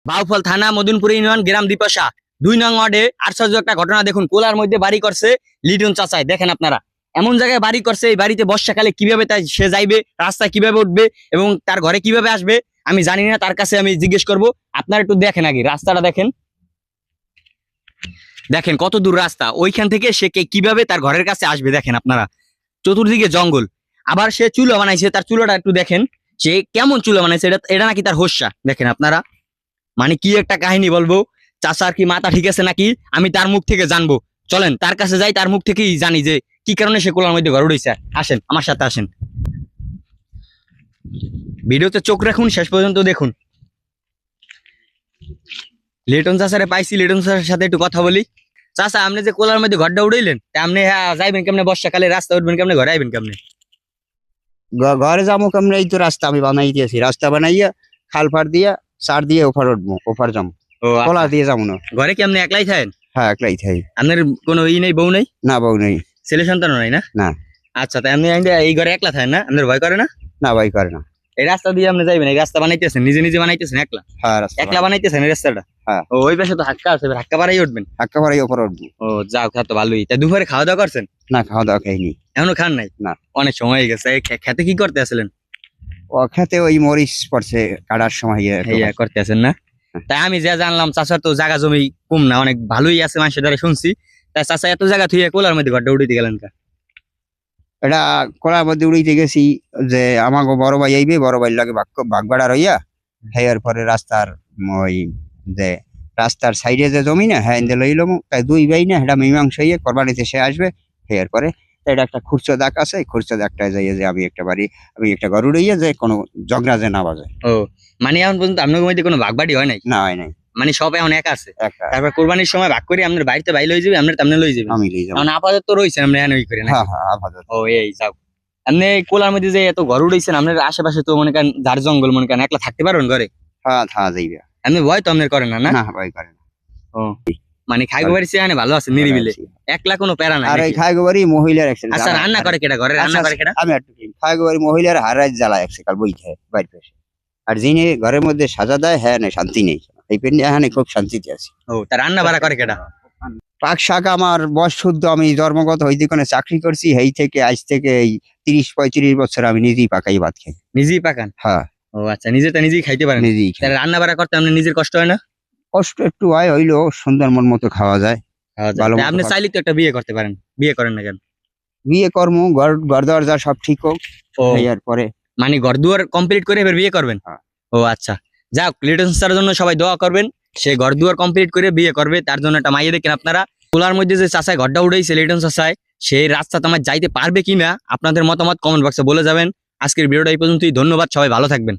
বাউফল থানা মদনপুর ইউনিয়ন গ্রাম দ্বীপাশা 2 নং ওয়ার্ডে আশ্চর্য একটা ঘটনা দেখুন। কোলার মধ্যে বাড়ি করছে লিটন চাচাই। দেখেন আপনারা, এমন জায়গায় বাড়ি করছে, এই বাড়িতে বর্ষাকালে কিভাবে তাই সে যাইবে, রাস্তায় কিভাবে উঠবে এবং তার ঘরে কিভাবে আসবে আমি জানি না। তার কাছে আমি জিজ্ঞেস করব। আপনারা একটু দেখেন, আগে রাস্তাটা দেখেন, দেখেন কত দূর রাস্তা। ওইখান থেকে সে কিভাবে তার ঘরের কাছে আসবে দেখেন আপনারা। চতুর্দিকে জঙ্গল, আবার সে চুলো বানাইছে। তার চুলোটা একটু দেখেন, সে কেমন চুলো বানাইছে। এটা নাকি তার হোস্যা। দেখেন আপনারা, মানে কি একটা কাহিনী বলবো। চাচার কি মাথা ঠিক আছে নাকি, আমি তার মুখ থেকে জানবো। চলেন তার কাছে যাই, তার মুখ থেকেই জানি যে কি কারণে সে কোলার মধ্যে ঘর উঠেছে। আসেন আমার সাথে আসেন, ভিডিওতে চোখ রাখুন, শেষ পর্যন্ত দেখুন। লিটন চাচারে পাইছি, লিটন চাচার সাথে একটু কথা বলি। চাচা, আপনি যে কোলার মধ্যে ঘরটা উড়াইলেন, আপনি যাইবেন কেমনে? বর্ষাকালে রাস্তা উঠবেন কেমনে? ঘরে আইবেন কেমনে? ঘরে যাবো কেমনে? এই তো রাস্তা আমি বানাই দিয়েছি, রাস্তা বানাইয়া খাল ফার দিয়া চার দিয়ে ওপার উঠবো, ওপার যাবো। ও কোলা দিয়ে যাবো না। ঘরে কি আপনি একলাই থাকেন? হ্যাঁ, একলাই থাই। আপনার কোনো নেই, বউ নেই? না, বউ নেই। ছেলে সন্তানও নাই না? না। আচ্ছা, তাই আপনি এই ঘরে একলা থাকেন না? আপনার ভয় করে না? না, ভাই করে না। এই রাস্তা দিয়ে আপনি যাইবেন? এই রাস্তা বানাইতেছেন নিজে নিজে বানাইতেছেন? একলা হ্যাঁ, রাস্তা একলা বানাইতেছেন এই রাস্তাটা? হ্যাঁ। ও, ওই পাশে তো হাক্কা আছে, হাক্কা পাড়াই উঠবেন। হাক্কা পাড়াই ওপর উঠবো। ও যাও, খা তো ভালোই। তাই দুপুরে খাওয়া দাওয়া করছেন? না, খাওয়া দাওয়া খাইনি। এখনো খান নাই? না। অনেক সময় হয়ে গেছে। খেতে কি করতে আসলেন? ও খেতে ওই মরিচ পড়ছে কাটার সময় করতে আছেন না? তাই আমি যা জানলাম, চাচার তো জায়গা জমি কম না, অনেক ভালোই আছে মানুষের দ্বারা শুনছি। তাই চাচা এত জায়গা থুয়ে কোলার মধ্যে ঘরটা উঠিতে গেলেন কা? এটা কোলার মধ্যে উড়িতে গেছি যে আমাকে বড় ভাই আইবে, বড় ভাইয়ের লাগে বাগবাড়া রইয়া হেয়ার পরে রাস্তার ওই যে রাস্তার সাইডে যে জমি না, হ্যাঁ ইন্দে লইলাম। তাই দুই ভাই না, এটা মীমাংসা হইয়ে কোরবানিতে সে আসবে। হেয়ার পরে এটা একটা খুরচো দাগ আছে, খুরচো দাগটা যাইয়ে যে আমি একটা ঘর উড়াইয়া যে কোনো ঝগড়া যে না বাজে। ও, মানে এখন পর্যন্ত আপনার মধ্যে কোনো ভাগবাড়ি হয় নাই? না, হয় নাই। মানে সব এখন একা আছে? একটা তারপর কোরবানির সময় ভাগ করে আপনার বাড়িতে ভাই লই যাবে, আপনার তামনে লই যাবে? আমি লই যাবো। এখন আপাতত রয়েছেন আমরা এখন ওই করে না? হ্যাঁ, হ্যাঁ, আপাতত। ও এই যাও। আপনি কোলার মধ্যে যে এত ঘর উড়াইছেন, আপনার আশেপাশে তো মনে করেন ঝাড় জঙ্গল, মনে করেন একলা থাকতে পারবেন ঘরে? হ্যাঁ, হ্যাঁ, যাইবে। আপনি ভয় তো আপনার করেন না? না, না, ভয় করে না। ও, মানে খাইগো বাড়ি চেয়ে ভালো আছে নিরিবিলে, একলা কোনো প্যারা নাই আর এই নাকি? খাইগোবাড়ি মহিলার accident আচ্ছা, রান্না করে কেটা ঘরে? রান্না করে কেটা? আমি একটু খাইগোবাড়ি মহিলার হারাজ জ্বালা একসেকাল বই খায় বাইর পেশে। আর যিনি ঘরের মধ্যে সাজা দেয়, হ্যাঁ না, শান্তি নেই। এই পেন এখানে খুব শান্তিতে আছি। ও, তা রান্না বাড়া করে কেটা? পাক শাক আমার বয়স শুদ্ধ, আমি জন্মগত হইতে কোনো চাকরি করছি। এই থেকে আজ থেকে এই 30-35 বছর আমি নিজেই পাকাই ভাত খাই। নিজেই পাকান? হ্যাঁ। ও আচ্ছা, নিজেই খাইতে পারেন? নিজেই খাই। তাহলে রান্না বাড়া করতে আপনার নিজের কষ্ট হয় না? কষ্ট একটু হয়, হইলো সুন্দর মন মতো খাওয়া যায়। ভালো মতো আপনি চাইলে তো একটা বিয়ে করতে পারেন, বিয়ে করেন না কেন? বিয়ে কর্ম ঘর দরজা সব ঠিক হোক, ও, এর পরে মানে ঘর দুয়ার কমপ্লিট করে এবার বিয়ে করবেন? হ্যাঁ। ও আচ্ছা, যাক, লিটন স্যারের জন্য সবাই দোয়া করবেন। সে ঘর দুয়ার কমপ্লিট করে বিয়ে করবে, তার জন্য একটা মাইয়ে দেখেন আপনারা। কোলার মধ্যে যে চাচায় ঘরটা উঠেছে লিটন চাচায়, সেই রাস্তা তোমার যাইতে পারবে কিনা আপনাদের মতামত কমেন্ট বক্সে বলে যাবেন। আজকের ভিডিওটা এই পর্যন্তই। ধন্যবাদ, সবাই ভালো থাকবেন।